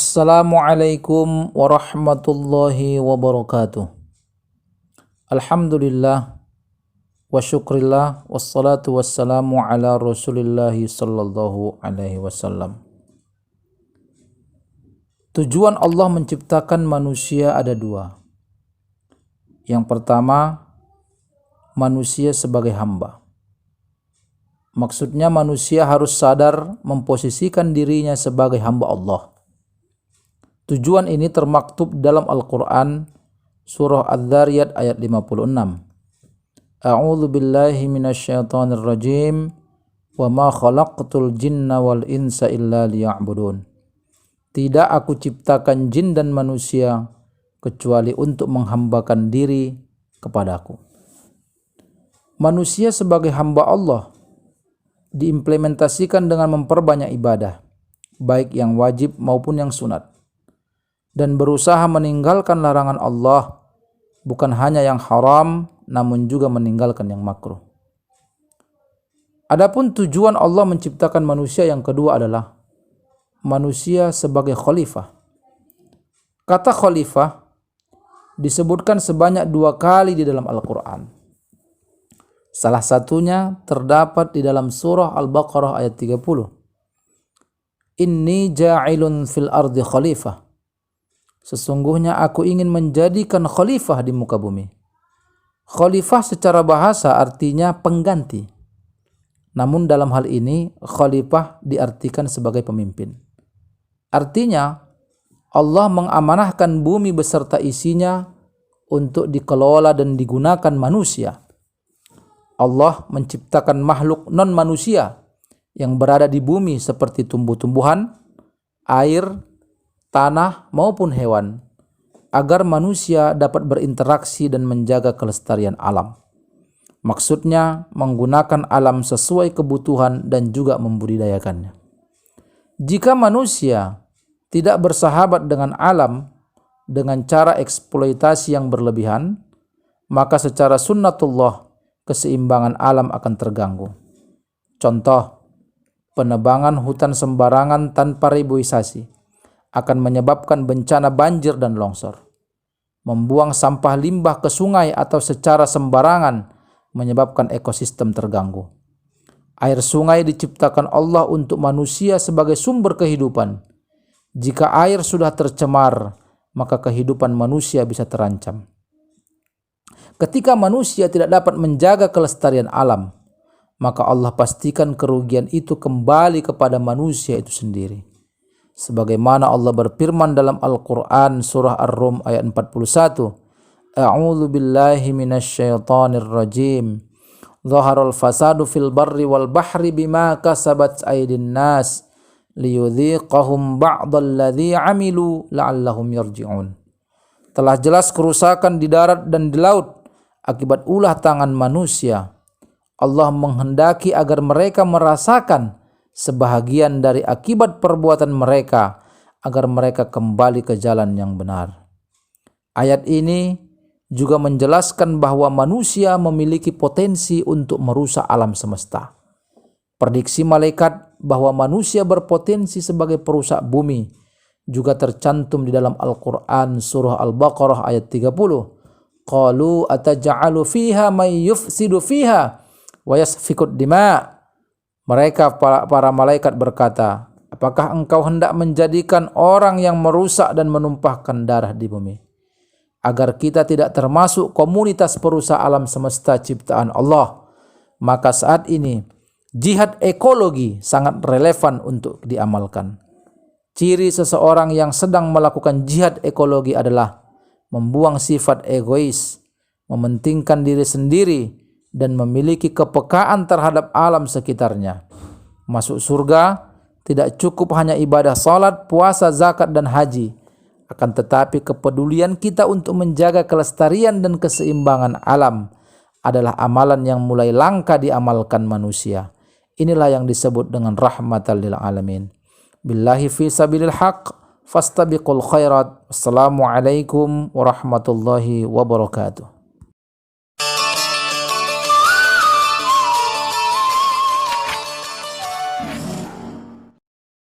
Assalamualaikum warahmatullahi wabarakatuh. Alhamdulillah wa syukrillah wassalatu wassalamu ala rasulillahi sallallahu alaihi wasallam. Tujuan Allah menciptakan manusia ada dua. Yang pertama, manusia sebagai hamba. Maksudnya manusia harus sadar memposisikan dirinya sebagai hamba Allah. Tujuan ini termaktub dalam Al-Quran surah Adz-Dzariyat ayat 56. A'udzu billahi minasyaitonir rajim wa ma khalaqtul jinna wal insa illa liya'budun. Tidak aku ciptakan jin dan manusia kecuali untuk menghambakan diri kepadaku. Manusia sebagai hamba Allah diimplementasikan dengan memperbanyak ibadah, baik yang wajib maupun yang sunat, dan berusaha meninggalkan larangan Allah, bukan hanya yang haram, namun juga meninggalkan yang makruh. Adapun tujuan Allah menciptakan manusia yang kedua adalah manusia sebagai khalifah. Kata khalifah disebutkan sebanyak 2 kali di dalam Al-Quran. Salah satunya terdapat di dalam surah Al-Baqarah ayat 30. Inni ja'ilun fil ardi khalifah. Sesungguhnya aku ingin menjadikan khalifah di muka bumi. Khalifah secara bahasa artinya pengganti. Namun dalam hal ini khalifah diartikan sebagai pemimpin. Artinya Allah mengamanahkan bumi beserta isinya untuk dikelola dan digunakan manusia. Allah menciptakan makhluk non manusia yang berada di bumi seperti tumbuh-tumbuhan, air, tanah maupun hewan, agar manusia dapat berinteraksi dan menjaga kelestarian alam. Maksudnya menggunakan alam sesuai kebutuhan dan juga membudidayakannya. Jika manusia tidak bersahabat dengan alam dengan cara eksploitasi yang berlebihan, maka secara sunnatullah keseimbangan alam akan terganggu. Contoh, penebangan hutan sembarangan tanpa reboisasi akan menyebabkan bencana banjir dan longsor. Membuang sampah limbah ke sungai atau secara sembarangan menyebabkan ekosistem terganggu. Air sungai diciptakan Allah untuk manusia sebagai sumber kehidupan. Jika air sudah tercemar, maka kehidupan manusia bisa terancam. Ketika manusia tidak dapat menjaga kelestarian alam, maka Allah pastikan kerugian itu kembali kepada manusia itu sendiri. Sebagaimana Allah berfirman dalam Al-Quran surah Ar-Rum ayat 41. A'udzu billahi minasyaitonir rajim. Zaharal fasadu fil barri wal bahri bima kasabat aydin nas liyudhiqahum ba'dalladzi 'amilu la'allahum yarji'un. Telah jelas kerusakan di darat dan di laut akibat ulah tangan manusia. Allah menghendaki agar mereka merasakan sebahagian dari akibat perbuatan mereka agar mereka kembali ke jalan yang benar. Ayat ini juga menjelaskan bahwa manusia memiliki potensi untuk merusak alam semesta. Prediksi malaikat bahwa manusia berpotensi sebagai perusak bumi juga tercantum di dalam Al-Quran surah Al-Baqarah ayat 30. Qalu ataj'alu fiha may yufsidu fiha wa yasfikud dima'. Mereka para malaikat berkata, apakah engkau hendak menjadikan orang yang merusak dan menumpahkan darah di bumi, agar kita tidak termasuk komunitas perusak alam semesta ciptaan Allah? Maka saat ini jihad ekologi sangat relevan untuk diamalkan. Ciri seseorang yang sedang melakukan jihad ekologi adalah membuang sifat egois, mementingkan diri sendiri, dan memiliki kepekaan terhadap alam sekitarnya. Masuk surga tidak cukup hanya ibadah salat, puasa, zakat, dan haji, akan tetapi kepedulian kita untuk menjaga kelestarian dan keseimbangan alam adalah amalan yang mulai langka diamalkan manusia. Inilah yang disebut dengan rahmatan lil alamin. Billahi fi sabilil haq fastabiqul khairat. Assalamualaikum warahmatullahi wabarakatuh.